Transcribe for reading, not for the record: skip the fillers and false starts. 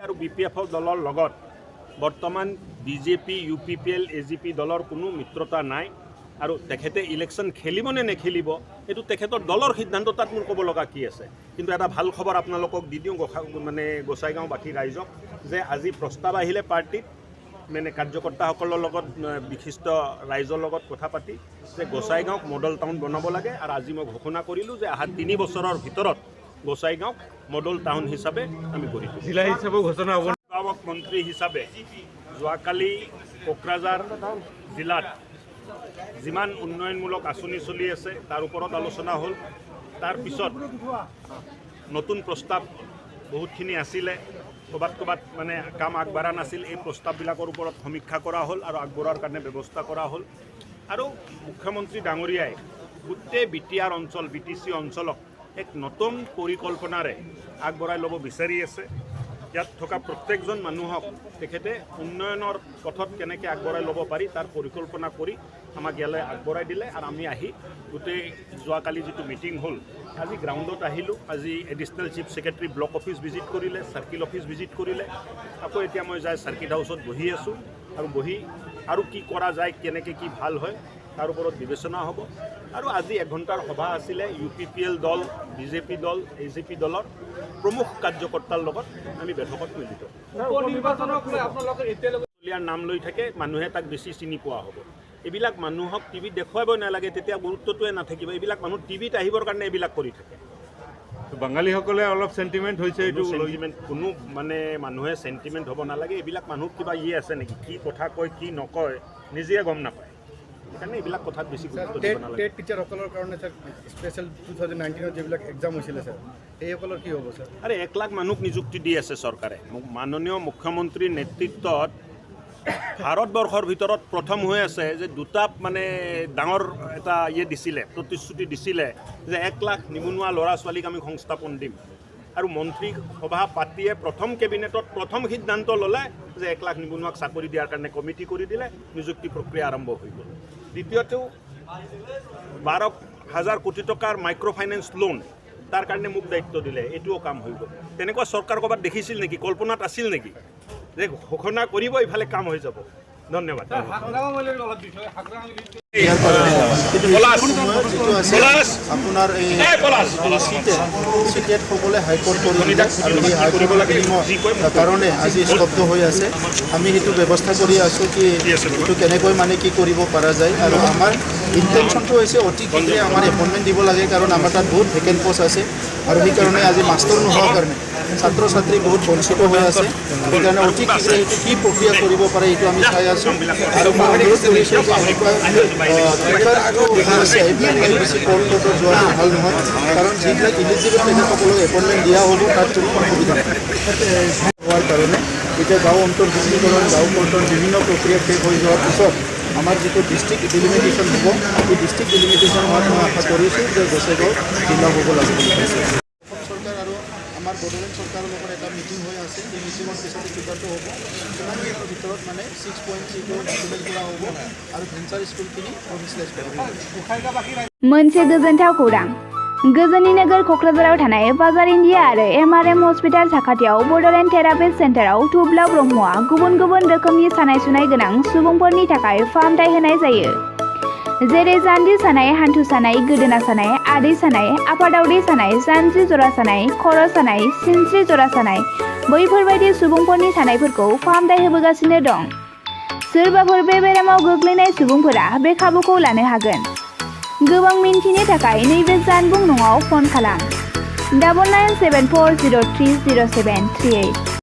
আৰু BPF দলৰ লগত বৰ্তমান বিজেপি, UPPL, AGP দলৰ কোনো মিত্ৰতা নাই আৰু তেখেতে ইলেকশ্যন খেলিব নে নেখেলিব এইটো তেখেতৰ দলৰ সিদ্ধান্ত। তাত মোৰ ক'ব লগা কি আছে? কিন্তু এটা ভাল খবৰ আপোনালোকক দি দিওঁ গোসাইগাঁওবাসী ৰাইজক যে আজি প্ৰস্তাৱ আহিলে পাৰ্টিত মানে কাৰ্যকৰ্তাসকলৰ লগত বিশিষ্ট ৰাইজৰ লগত কথা পাতি যে গোসাইগাঁওক মডেল টাউন বনাব লাগে। আৰু আজি মই ঘোষণা কৰিলোঁ যে অহা 3 বছৰৰ ভিতৰত গোসাইগাঁওক মডেল টাউন হিচাপে আমি গঢ়ি তুলিম। জিলা হিচাপে ঘোষণা হ'ব। মন্ত্ৰী হিচাপে যোৱাকালি কোকৰাঝাৰ জিলাত যিমান উন্নয়নমূলক আঁচনি চলি আছে তাৰ ওপৰত আলোচনা হ'ল। তাৰপিছত নতুন প্ৰস্তাৱ বহুতখিনি আছিলে, ক'ৰবাত মানে কাম আগবঢ়া নাছিল। এই প্ৰস্তাৱবিলাকৰ ওপৰত সমীক্ষা কৰা হ'ল আৰু আগবঢ়াৰ কাৰণে ব্যৱস্থা কৰা হ'ল। আৰু মুখ্যমন্ত্ৰী ডাঙৰীয়াই গোটেই BTR অঞ্চল, BTC অঞ্চলক এক নতুন পৰিকল্পনাৰে আগবঢ়াই ল'ব বিচাৰি আছে। ইয়াত থকা প্ৰত্যেকজন মানুহক তেখেতে উন্নয়নৰ পথত কেনেকৈ আগবঢ়াই ল'ব পাৰি তাৰ পৰিকল্পনা কৰি আমাক ইয়ালৈ আগবঢ়াই দিলে। আৰু আমি আহি গোটেই যোৱাকালি যিটো মিটিং হ'ল, আজি গ্ৰাউণ্ডত আহিলোঁ। আজি additional chief secretary block office visit কৰিলে, চাৰ্কিল অফিচ ভিজিট কৰিলে। আকৌ এতিয়া মই যাই চাৰ্কিট হাউচত বহি আছোঁ আৰু বহি আৰু কি কৰা যায়, কেনেকৈ কি ভাল হয় তাৰ ওপৰত বিবেচনা হ'ব। আৰু আজি 1 ঘণ্টাৰ সভা আছিলে UPPL দল, BJP দল, AGP দলৰ প্ৰমুখ কাৰ্যকৰ্তাৰ লগত আমি বৈঠকত মিলিত। নাম লৈ থাকে মানুহে তাক বেছি চিনি পোৱা হ'ব। এইবিলাক মানুহক টিভিত দেখুৱাব নালাগে, তেতিয়া গুৰুত্বটোৱে নাথাকিব। এইবিলাক মানুহ টিভিত আহিবৰ কাৰণে এইবিলাক কৰি থাকে। বাঙালীসকলে অলপ চেণ্টিমেণ্ট হৈছে। এইটো চেণ্টিমেণ্ট কোনো মানে মানুহে চেণ্টিমেণ্ট হ'ব নালাগে। এইবিলাক মানুহ কিবা আছে নেকি, কি কথা কয় কি নকয় নিজে গম নাপায়। সেইকাৰণে এইবিলাক কথাত বেছি গুৰুত্ব দিব নালাগে। টেট টিচাৰসকলৰ কাৰণে স্যাৰ স্পেচিয়েল 2019 যিবিলাক এক্সাম হৈছিলে স্যাৰ, সেইসকলৰ কি হ'ব স্যাৰ? আৰে 1 লাখ মানুহক নিযুক্তি দি আছে চৰকাৰে। মাননীয় মুখ্যমন্ত্ৰীৰ নেতৃত্বত ভাৰতবৰ্ষৰ ভিতৰত প্ৰথম হৈ আছে যে দুটা মানে ডাঙৰ এটা দিছিলে, প্ৰতিশ্ৰুতি দিছিলে যে 1 লাখ নিবনুৱা ল'ৰা ছোৱালীক আমি সংস্থাপন দিম। আৰু মন্ত্ৰী সভা পাতিয়ে প্ৰথম কেবিনেটত প্ৰথম সিদ্ধান্ত ল'লে যে 1 লাখ নিবনুৱাক চাকৰি দিয়াৰ কাৰণে কমিটি কৰি দিলে, নিযুক্তি প্ৰক্ৰিয়া আৰম্ভ হৈ গ'ল। দ্বিতীয়টো 12,000 কোটি টকাৰ মাইক্ৰ' ফাইনেন্স লোন, তাৰ কাৰণে মোক দায়িত্ব দিলে, এইটোও কাম হৈ গ'ল। তেনেকুৱা চৰকাৰ ক'ৰবাত দেখিছিল নেকি, কল্পনাত আছিল নেকি যে ঘোষণা কৰিব ইফালে কাম হৈ যাব? ধন্যবাদ। আপোনাৰ চিটেট সকলে হাইকোৰ্ট কৰিলে আৰু সেই হাইকোৰ্টৰ কাৰণে আজি স্তব্ধ হৈ আছে। আমি সেইটো ব্যৱস্থা কৰি আছোঁ কি এইটো কেনেকৈ মানে কি কৰিব পৰা যায়। আৰু আমাৰ ইণ্টেনশ্যনটো হৈছে অতি শীঘ্ৰে আমাৰ এপইণ্টমেণ্ট দিব লাগে, কাৰণ আমাৰ তাত বহুত ভেকেণ্ট পষ্ট আছে। আৰু সেইকাৰণে আজি মাষ্টৰ নোহোৱাৰ কাৰণে ছাত্ৰ ছাত্ৰী বহুত বঞ্চিত হৈ আছে। সেইকাৰণে অতি শীঘ্ৰে এইটো কি প্ৰক্ৰিয়া কৰিব পাৰে এইটো আমি চাই আছোঁ। আৰু মই অনুৰোধ কৰিছোঁ যে এনেকুৱা এইবিলাক বেছি কোৰ্টত যোৱাটো ভাল নহয়, কাৰণ যিবিলাক ইলিজিবল তেখেতসকলক এপইণ্টমেণ্ট দিয়া হ'ব তাত কোনো অসুবিধা হোৱাৰ কাৰণে এতিয়া গাঁও অন্তৰ্ভুক্তিকৰণ, গাঁও কোৰ্টৰ বিভিন্ন প্ৰক্ৰিয়া শেষ হৈ যোৱাৰ পিছত আমাৰ যিটো ডিষ্ট্ৰিক্ট ডিলিমিটেশ্যন হ'ব, এই ডিষ্ট্ৰিক্ট ডিলিমিটেশ্যন হোৱাত মই আশা কৰিছোঁ যে গোসাইগাঁও জিলা হ'ব লাগে বুলি কৈছে। চৰকাৰ আৰু আমাৰ বড়োলেণ্ড চৰকাৰৰ লগত এটা মিটিং হৈ আছে। এই মিটিঙৰ পিছতে সিদ্ধান্ত হ'ব কিমান দিনৰ ভিতৰত মানে 6.3 ডকুমেণ্ট কৰা হ'ব আৰু ভেঞ্চাৰ স্কুলখিনি প্ৰভিঞ্চিয়েলাইজ কৰা হ'ব। मोनसे गोजोनथाव खौरां। गोजोननि नोगोर क'क्राझाराव थानाय बाजार इन्डिया आरो MRM हस्पिटाल साखाथियाव बड'लेण्ड थेरापिस्ट सेन्टाराव थुब्ला ब्रह्मआ गुबुन गुबुन रोखोमनि सानाय सुनाय गोनां सुबुंफोरनि थाखाय फाहामथाय होनाय जायो। जेरै जान्जि सानाय, हान्थु सानाय, गोदोना सानाय, आदै सानाय, आफादावदै सानाय, जानजि जरा सानाय, खर' सानाय, सिनस्रि जरा सानाय, बैफोरबायदि सुबुंफोरनि सानायफोरखौ फाहामथाय होबोगासिनो दं। सोरबाफोर बे बेरामाव गोग्लैनाय सुबुंफोरा बे खाबुखौ लानो हागोन। गोबां मिन्थिनो थाखाय नैबे जानबुं नङाव फन खालाम 9974030738।